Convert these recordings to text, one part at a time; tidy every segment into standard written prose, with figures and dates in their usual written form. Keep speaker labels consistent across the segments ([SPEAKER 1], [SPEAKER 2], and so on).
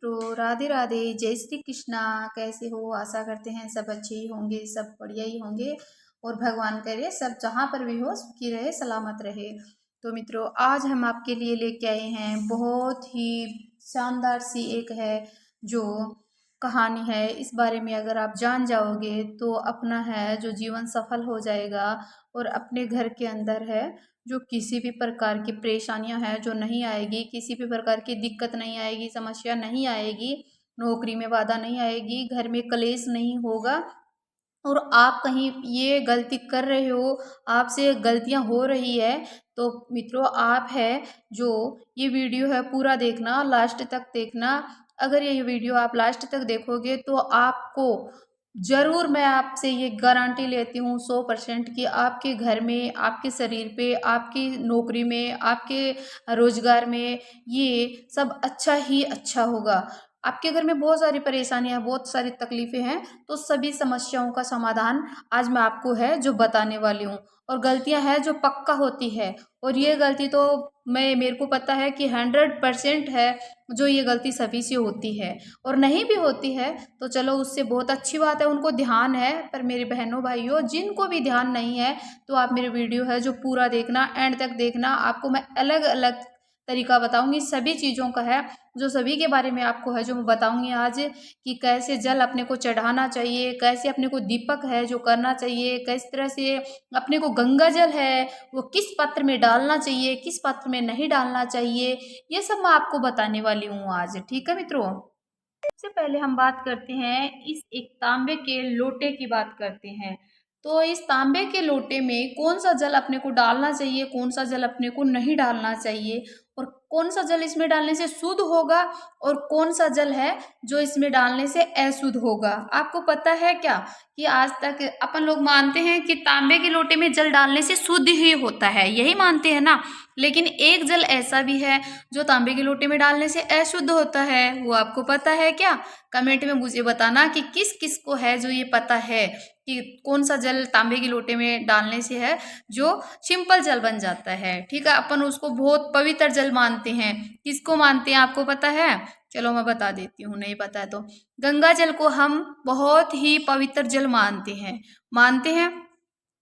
[SPEAKER 1] मित्रों, राधे राधे, जय श्री कृष्णा। कैसे हो? आशा करते हैं सब अच्छे ही होंगे, सब बढ़िया ही होंगे और भगवान करे सब जहाँ पर भी हो सुखी रहे, सलामत रहे। तो मित्रों, आज हम आपके लिए लेके आए हैं बहुत ही शानदार सी एक है जो कहानी है। इस बारे में अगर आप जान जाओगे तो अपना है जो जीवन सफल हो जाएगा और अपने घर के अंदर है जो किसी भी प्रकार की परेशानियां हैं जो नहीं आएगी, किसी भी प्रकार की दिक्कत नहीं आएगी, समस्या नहीं आएगी, नौकरी में बाधा नहीं आएगी, घर में कलेश नहीं होगा। और आप कहीं ये गलती कर रहे हो, आपसे गलतियां हो रही है, तो मित्रों आप है जो ये वीडियो है पूरा देखना, लास्ट तक देखना। अगर ये वीडियो आप लास्ट तक देखोगे तो आपको जरूर, मैं आपसे ये गारंटी लेती हूँ 100% कि आपके घर में, आपके शरीर पे, आपकी नौकरी में, आपके रोजगार में ये सब अच्छा ही अच्छा होगा। आपके घर में बहुत सारी परेशानियां, बहुत सारी तकलीफें हैं, तो सभी समस्याओं का समाधान आज मैं आपको है जो बताने वाली हूँ। और गलतियां हैं जो पक्का होती है, और ये गलती तो मेरे को पता है कि 100% है जो ये गलती सभी से होती है। और नहीं भी होती है तो चलो उससे बहुत अच्छी बात है, उनको ध्यान है। पर मेरे बहनों भाइयों जिनको भी ध्यान नहीं है तो आप मेरे वीडियो है जो पूरा देखना, एंड तक देखना। आपको मैं अलग अलग तरीका बताऊंगी, सभी चीज़ों का है जो सभी के बारे में आपको है जो मैं बताऊंगी आज, कि कैसे जल अपने को चढ़ाना चाहिए, कैसे अपने को दीपक है जो करना चाहिए, किस तरह से अपने को गंगा जल है वो किस पात्र में डालना चाहिए, किस पात्र में नहीं डालना चाहिए, ये सब मैं आपको बताने वाली हूँ आज। ठीक है मित्रों, सबसे पहले हम बात करते हैं इस एक तांबे के लोटे की बात करते हैं। तो इस तांबे के लोटे में कौन सा जल अपने को डालना चाहिए, कौन सा जल अपने को नहीं डालना चाहिए, और कौन सा जल इसमें डालने से शुद्ध होगा और कौन सा जल है जो इसमें डालने से अशुद्ध होगा। आपको पता है क्या कि आज तक अपन लोग मानते हैं कि तांबे के लोटे में जल डालने से शुद्ध ही होता है, यही मानते हैं ना। लेकिन एक जल ऐसा भी है जो तांबे के लोटे में डालने से अशुद्ध होता है, वो आपको पता है क्या? कमेंट में मुझे बताना कि किस किस को है जो ये पता है कि कौन सा जल तांबे के लोटे में डालने से है जो सिंपल जल बन जाता है। ठीक है, अपन उसको बहुत पवित्र जल मानते हैं। किसको मानते हैं आपको पता है? चलो मैं बता देती हूँ, नहीं पता है तो गंगा जल को हम बहुत ही पवित्र जल मानते हैं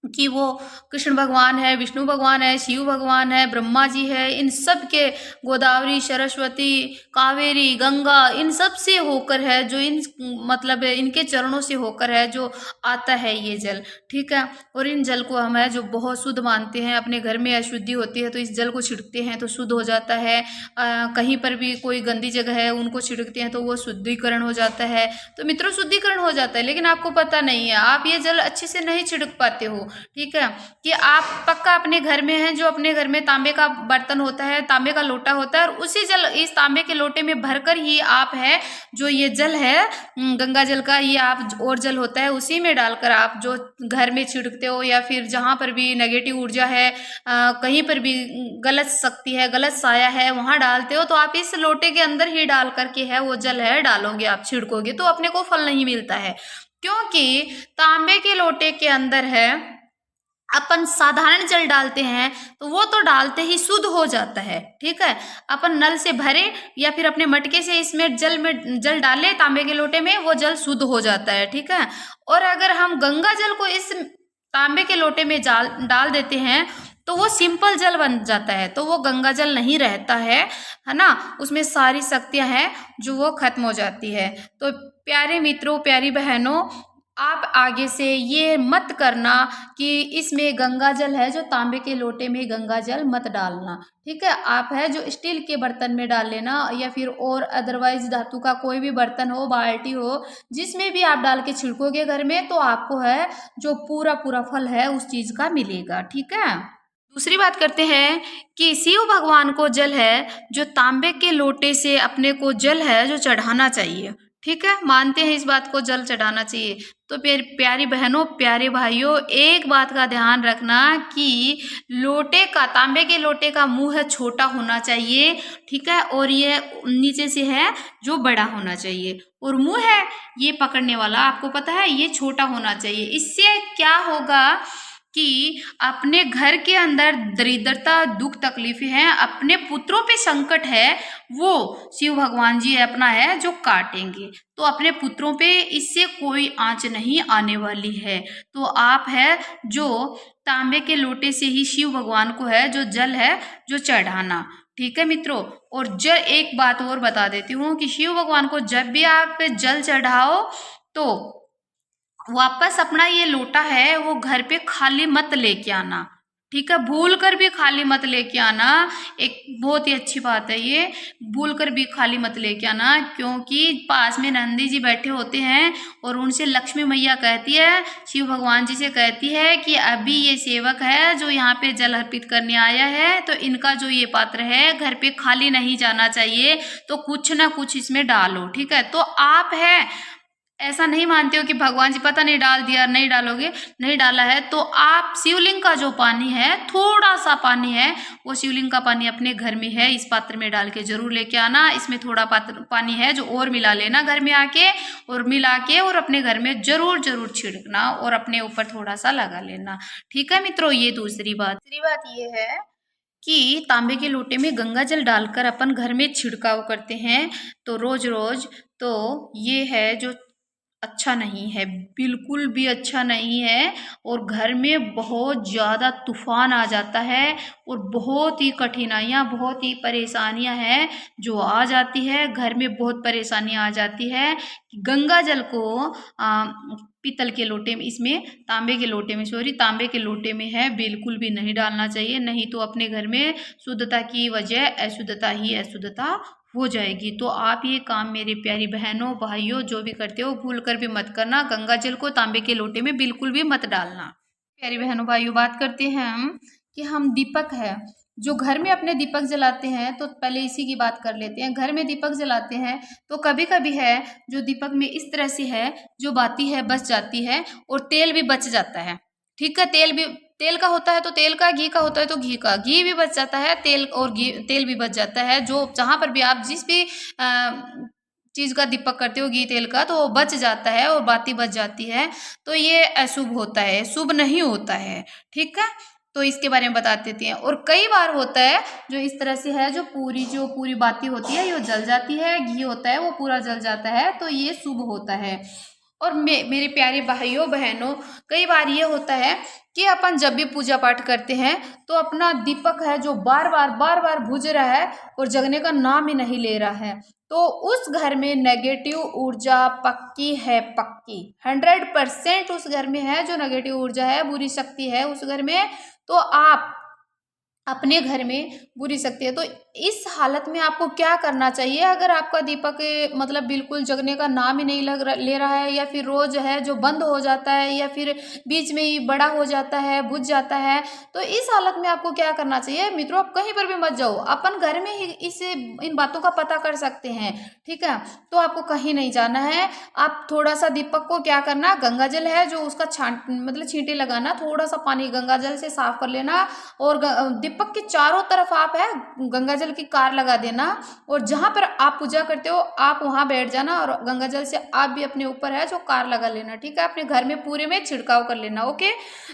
[SPEAKER 1] कि वो कृष्ण भगवान है, विष्णु भगवान है, शिव भगवान है, ब्रह्मा जी है, इन सब के, गोदावरी, सरस्वती, कावेरी, गंगा, इन सब से होकर है जो इन मतलब इनके चरणों से होकर है जो आता है ये जल। ठीक है, और इन जल को हम है जो बहुत शुद्ध मानते हैं। अपने घर में अशुद्धि होती है तो इस जल को छिड़कते हैं तो शुद्ध हो जाता है। कहीं पर भी कोई गंदी जगह है उनको छिड़कते हैं तो वो शुद्धिकरण हो जाता है। तो मित्रों शुद्धिकरण हो जाता है, लेकिन आपको पता नहीं है, आप ये जल अच्छे से नहीं छिड़क पाते हो। ठीक है, कि आप पक्का अपने घर में हैं जो अपने घर में तांबे का बर्तन होता है, तांबे का लोटा होता है, और उसी जल, इस तांबे के लोटे में भरकर ही आप है जो ये जल है गंगा जल का, ये आप और जल होता है उसी में डालकर आप जो घर में छिड़कते हो, या फिर जहाँ पर भी नेगेटिव ऊर्जा है, कहीं पर भी गलत शक्ति है, गलत साया है, वहां डालते हो, तो आप इस लोटे के अंदर ही डाल करके है वो जल है डालोगे, आप छिड़कोगे तो अपने को फल नहीं मिलता है। क्योंकि तांबे के लोटे के अंदर है अपन साधारण जल डालते हैं तो वो तो डालते ही शुद्ध हो जाता है। ठीक है, अपन नल से भरे या फिर अपने मटके से इसमें जल डाले तांबे के लोटे में, वो जल शुद्ध हो जाता है। ठीक है, और अगर हम गंगा जल को इस तांबे के लोटे में डाल देते हैं तो वो सिंपल जल बन जाता है, तो वो गंगा जल नहीं रहता है ना, उसमें सारी शक्तियां हैं जो वो खत्म हो जाती है। तो प्यारे मित्रों, प्यारी बहनों, आप आगे से ये मत करना कि इसमें गंगा जल है जो तांबे के लोटे में गंगा जल मत डालना। ठीक है, आप है जो स्टील के बर्तन में डाल लेना, या फिर और अदरवाइज धातु का कोई भी बर्तन हो, बाल्टी हो, जिसमें भी आप डाल के छिड़कोगे घर में तो आपको है जो पूरा पूरा फल है उस चीज का मिलेगा। ठीक है, दूसरी बात करते हैं कि शिव भगवान को जल है जो तांबे के लोटे से अपने को जल है जो चढ़ाना चाहिए। ठीक है, मानते हैं इस बात को, जल चढ़ाना चाहिए। तो प्यारी बहनों, प्यारे भाइयों, एक बात का ध्यान रखना कि लोटे का, तांबे के लोटे का मुंह है छोटा होना चाहिए। ठीक है, और ये नीचे से है जो बड़ा होना चाहिए, और मुंह है ये पकड़ने वाला, आपको पता है, ये छोटा होना चाहिए। इससे क्या होगा कि अपने घर के अंदर दरिद्रता दुख तकलीफें हैं, अपने पुत्रों पे संकट है, वो शिव भगवान जी अपना है जो काटेंगे। तो अपने पुत्रों पे इससे कोई आंच नहीं आने वाली है। तो आप है जो तांबे के लोटे से ही शिव भगवान को है जो जल है जो चढ़ाना। ठीक है मित्रों। और एक बात और बता देती हूँ कि शिव भगवान को जब भी आप जल चढ़ाओ तो वापस अपना ये लोटा है वो घर पे खाली मत लेके आना। ठीक है, भूल कर भी खाली मत लेके आना। एक बहुत ही अच्छी बात है ये, भूल कर भी खाली मत लेके आना, क्योंकि पास में नंदी जी बैठे होते हैं और उनसे लक्ष्मी मैया कहती है, शिव भगवान जी से कहती है कि अभी ये सेवक है जो यहाँ पे जल अर्पित करने आया है, तो इनका जो ये पात्र है घर पे खाली नहीं जाना चाहिए, तो कुछ ना कुछ इसमें डालो। ठीक है, तो आप है ऐसा नहीं मानते हो कि भगवान जी पता नहीं डाल दिया, नहीं डालोगे, नहीं डाला है, तो आप शिवलिंग का जो पानी है, थोड़ा सा पानी है, वो शिवलिंग का पानी अपने घर में है इस पात्र में डाल के जरूर लेके आना। इसमें थोड़ा पात्र पानी है जो और मिला लेना घर में आके, और मिला के और अपने घर में जरूर जरूर छिड़कना और अपने ऊपर थोड़ा सा लगा लेना। ठीक है मित्रों। ये दूसरी बात ये है कि तांबे के लोटे में गंगा जल डालकर अपन घर में छिड़काव करते हैं तो रोज रोज, तो ये है जो अच्छा नहीं है, बिल्कुल भी अच्छा नहीं है। और घर में बहुत ज़्यादा तूफान आ जाता है और बहुत ही कठिनाइयाँ, बहुत ही परेशानियाँ हैं जो आ जाती है घर में, बहुत परेशानियाँ आ जाती है। गंगा जल को पीतल के लोटे में, इसमें तांबे के लोटे में, सॉरी तांबे के लोटे में है, बिल्कुल भी नहीं डालना चाहिए, नहीं तो अपने घर में शुद्धता की वजह अशुद्धता ही अशुद्धता हो जाएगी। तो आप ये काम मेरे प्यारी बहनों भाइयों जो भी करते हो भूल कर भी मत करना, गंगा जल को तांबे के लोटे में बिल्कुल भी मत डालना। प्यारी बहनों भाइयों, बात करते हैं हम कि हम दीपक है जो घर में अपने दीपक जलाते हैं, तो पहले इसी की बात कर लेते हैं। घर में दीपक जलाते हैं तो कभी कभी है जो दीपक में इस तरह से है जो बाती है बच जाती है और तेल भी बच जाता है। ठीक है, तेल का होता है तो तेल का, घी का होता है तो घी का, घी भी बच जाता है, तेल भी बच जाता है। जो जहाँ पर भी आप जिस भी चीज़ का दीपक करते हो घी तेल का, तो वो बच जाता है और बाती बच जाती है, तो ये अशुभ होता है, शुभ नहीं होता है। ठीक है, तो इसके बारे में बता देते हैं। और कई बार होता है जो इस तरह से है जो पूरी बाती होती है ये जल जाती है, घी होता है वो पूरा जल जाता है, तो ये शुभ होता है। और मेरे प्यारे भाइयों बहनों, कई बार ये होता है कि अपन जब भी पूजा पाठ करते हैं तो अपना दीपक है जो बार बार बुझ रहा है और जगने का नाम ही नहीं ले रहा है, तो उस घर में नेगेटिव ऊर्जा पक्की है, पक्की 100% उस घर में है जो नेगेटिव ऊर्जा है, बुरी शक्ति है उस घर में। तो आप अपने घर में बुरी शक्ति है, तो इस हालत में आपको क्या करना चाहिए? अगर आपका दीपक मतलब बिल्कुल जगने का नाम ही नहीं ले रहा है, या फिर रोज है जो बंद हो जाता है, या फिर बीच में ही बड़ा हो जाता है, बुझ जाता है, तो इस हालत में आपको क्या करना चाहिए मित्रों? आप कहीं पर भी मत जाओ, अपन घर में ही इन बातों का पता कर सकते हैं। ठीक है, तो आपको कहीं नहीं जाना है। आप थोड़ा सा दीपक को क्या करना, गंगा जल है जो उसका मतलब छींटे लगाना, थोड़ा सा पानी गंगा जल से साफ कर लेना, और दीपक के चारों तरफ आप है गंगा जल की कार लगा देना, और जहां पर आप पूजा करते हो आप वहां बैठ जाना और गंगा जल से आप भी अपने ऊपर है जो कार लगा लेना। ठीक है, अपने घर में पूरे में छिड़काव कर लेना। ओके,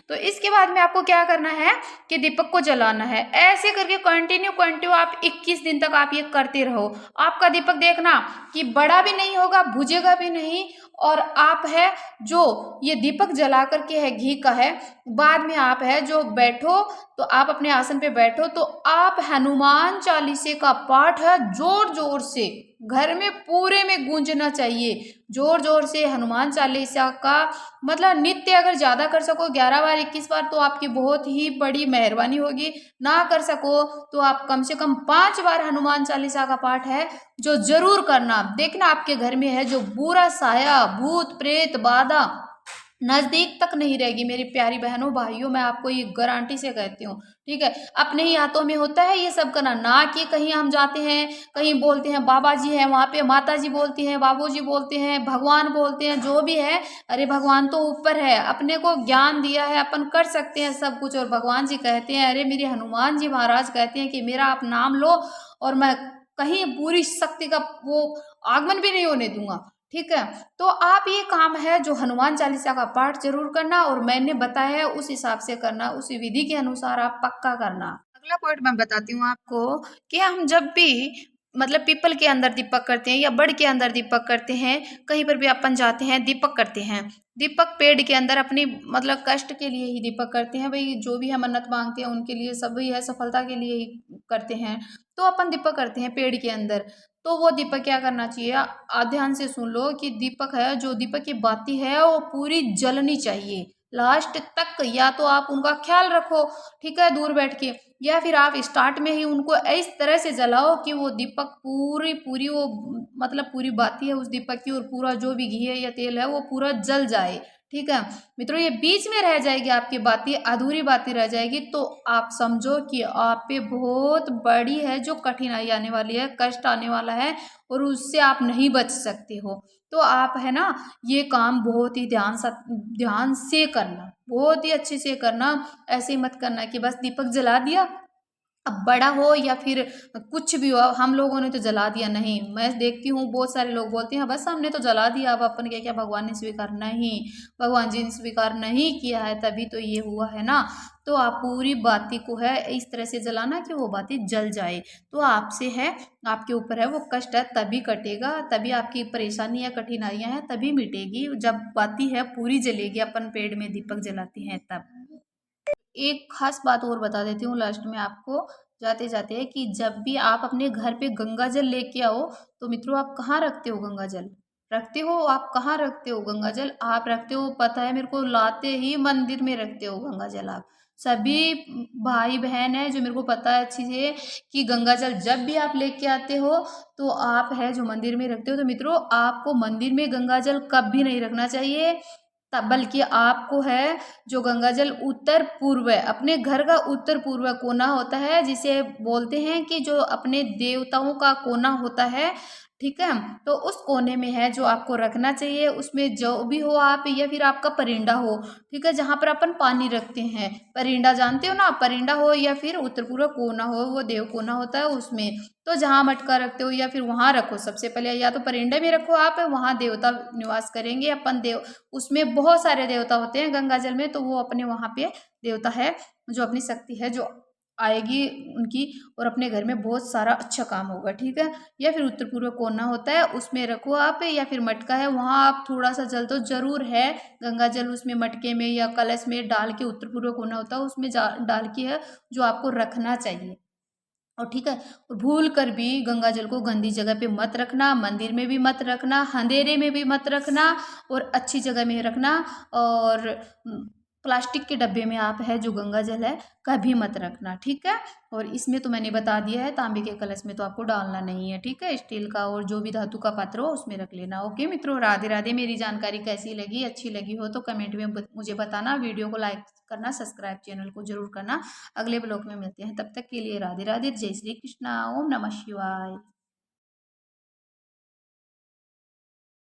[SPEAKER 1] तो इसके बाद में आपको क्या करना है कि दीपक को जलाना है। ऐसे करके कंटिन्यू आप 21 दिन तक आप ये करते रहो। आपका दीपक देखना कि बड़ा भी नहीं होगा, बुझेगा भी नहीं, और आप है जो ये दीपक जला करके है घी का है, बाद में आप है जो बैठो, तो आप अपने आसन पे बैठो, तो आप हनुमान चालीसे का पाठ है जोर जोर से घर में पूरे में गूंजना चाहिए, जोर जोर से हनुमान चालीसा का मतलब नित्य अगर ज़्यादा कर सको 11 बार 21 बार तो आपकी बहुत ही बड़ी मेहरबानी होगी। ना कर सको तो आप कम से कम 5 बार हनुमान चालीसा का पाठ है जो जरूर करना। देखना आपके घर में है जो बुरा साया भूत प्रेत बाधा नजदीक तक नहीं रहेगी। मेरी प्यारी बहनों भाइयों, मैं आपको ये गारंटी से कहती हूँ। ठीक है, अपने ही हाथों में होता है ये सब करना, ना कि कहीं हम जाते हैं कहीं बोलते हैं बाबा जी हैं वहाँ पे, माता जी बोलती हैं, बाबू जी बोलते हैं, भगवान बोलते हैं, जो भी है, अरे भगवान तो ऊपर है, अपने को ज्ञान दिया है, अपन कर सकते हैं सब कुछ। और भगवान जी कहते हैं, अरे मेरे हनुमान जी महाराज कहते हैं कि मेरा आप नाम लो और मैं कहीं बुरी शक्ति का वो आगमन भी नहीं होने दूंगा। ठीक है। तो आप ये काम है जो हनुमान चालीसा का पाठ जरूर करना और मैंने बताया है उस हिसाब से करना, उसी विधि के अनुसार आप पक्का करना। अगला पॉइंट मैं बताती हूँ आपको कि हम जब भी मतलब पीपल के अंदर दीपक करते हैं या बड़ के अंदर दीपक करते हैं, कहीं पर भी अपन जाते हैं दीपक करते हैं, दीपक पेड़ के अंदर अपनी मतलब कष्ट के लिए ही दीपक करते हैं भाई, जो भी हम मन्नत मांगते हैं उनके लिए सभी है, सफलता के लिए ही करते हैं। तो अपन दीपक करते हैं पेड़ के अंदर। तो वो दीपक क्या करना चाहिए, ध्यान से सुन लो कि दीपक है जो दीपक की बाती है वो पूरी जलनी चाहिए लास्ट तक। या तो आप उनका ख्याल रखो, ठीक है, दूर बैठ के, या फिर आप स्टार्ट में ही उनको इस तरह से जलाओ कि वो दीपक पूरी पूरी वो मतलब पूरी बाती है उस दीपक की और पूरा जो भी घी है या तेल है वो पूरा जल जाए। ठीक है मित्रों, ये बीच में रह जाएगी आपकी बाती, अधूरी बाती रह जाएगी, तो आप समझो कि आप पे बहुत बड़ी है जो कठिनाई आने वाली है, कष्ट आने वाला है और उससे आप नहीं बच सकते हो। तो आप है ना ये काम बहुत ही ध्यान से करना, बहुत ही अच्छे से करना। ऐसे ही मत करना कि बस दीपक जला दिया, अब बड़ा हो या फिर कुछ भी हो हम लोगों ने तो जला दिया, नहीं। मैं देखती हूँ बहुत सारे लोग बोलते हैं बस हमने तो जला दिया, अब अपन क्या क्या भगवान ने स्वीकार नहीं, भगवान जी ने स्वीकार नहीं किया है तभी तो ये हुआ है ना। तो आप पूरी बाती को है इस तरह से जलाना कि वो बाती जल जाए। तो आपसे है, आपके ऊपर है वो कष्ट है तभी कटेगा, तभी आपकी परेशानी या कठिनाइयां हैं तभी मिटेगी जब बाती है पूरी जलेगी, अपन पेड़ में दीपक जलाते हैं तब। एक खास बात और बता देती हूँ लास्ट में आपको जाते जाते कि जब भी आप अपने घर पे गंगा जल लेके आओ, तो मित्रों आप कहाँ रखते हो गंगा जल, रखते हो आप कहाँ रखते हो गंगा जल, आप रखते हो पता है मेरे को, लाते ही मंदिर में रखते हो गंगा जल। आप सभी भाई बहन है जो मेरे को पता है अच्छी से कि गंगा जल जब भी आप लेके आते हो तो आप है जो मंदिर में रखते हो। तो मित्रों आपको मंदिर में गंगा जल कभी नहीं रखना चाहिए, तब बल्कि आपको है जो गंगा जल उत्तर पूर्व अपने घर का उत्तर पूर्व कोना होता है, जिसे बोलते हैं कि जो अपने देवताओं का कोना होता है, ठीक है, तो उस कोने में है जो आपको रखना चाहिए। उसमें जो भी हो आप, या फिर आपका परिंडा हो, ठीक है, जहाँ पर अपन पानी रखते हैं, परिंडा जानते हो ना, परिंडा हो या फिर उत्तर पूर्व कोना हो, वो देव कोना होता है उसमें। तो जहाँ मटका रखते हो या फिर वहाँ रखो, सबसे पहले या तो परिंडे में रखो आप, वहाँ देवता निवास करेंगे, अपन देव उसमें बहुत सारे देवता होते हैं गंगा जल में, तो वो अपने वहाँ पे देवता है जो अपनी शक्ति है जो आएगी उनकी, और अपने घर में बहुत सारा अच्छा काम होगा, ठीक है। या फिर उत्तर पूर्व कोना होता है उसमें रखो आप, या फिर मटका है वहाँ आप थोड़ा सा जल तो जरूर है गंगा जल उसमें मटके में या कलश में डाल के, उत्तर पूर्व कोना होता है उसमें डाल के है जो आपको रखना चाहिए। और ठीक है, और भूल कर भी गंगा जल को गंदी जगह पे मत रखना, मंदिर में भी मत रखना, अंधेरे में भी मत रखना, और अच्छी जगह में रखना। और प्लास्टिक के डब्बे में आप है जो गंगा जल है कभी मत रखना, ठीक है। और इसमें तो मैंने बता दिया है, तांबे के कलश में तो आपको डालना नहीं है, ठीक है, स्टील का और जो भी धातु का पात्र हो उसमें रख लेना। ओके मित्रों, राधे राधे। मेरी जानकारी कैसी लगी, अच्छी लगी हो तो कमेंट में मुझे बताना, वीडियो को लाइक करना, सब्सक्राइब चैनल को जरूर करना। अगले ब्लॉग में मिलते हैं, तब तक के लिए राधे राधे, जय श्री कृष्णा, ओम नमः शिवाय।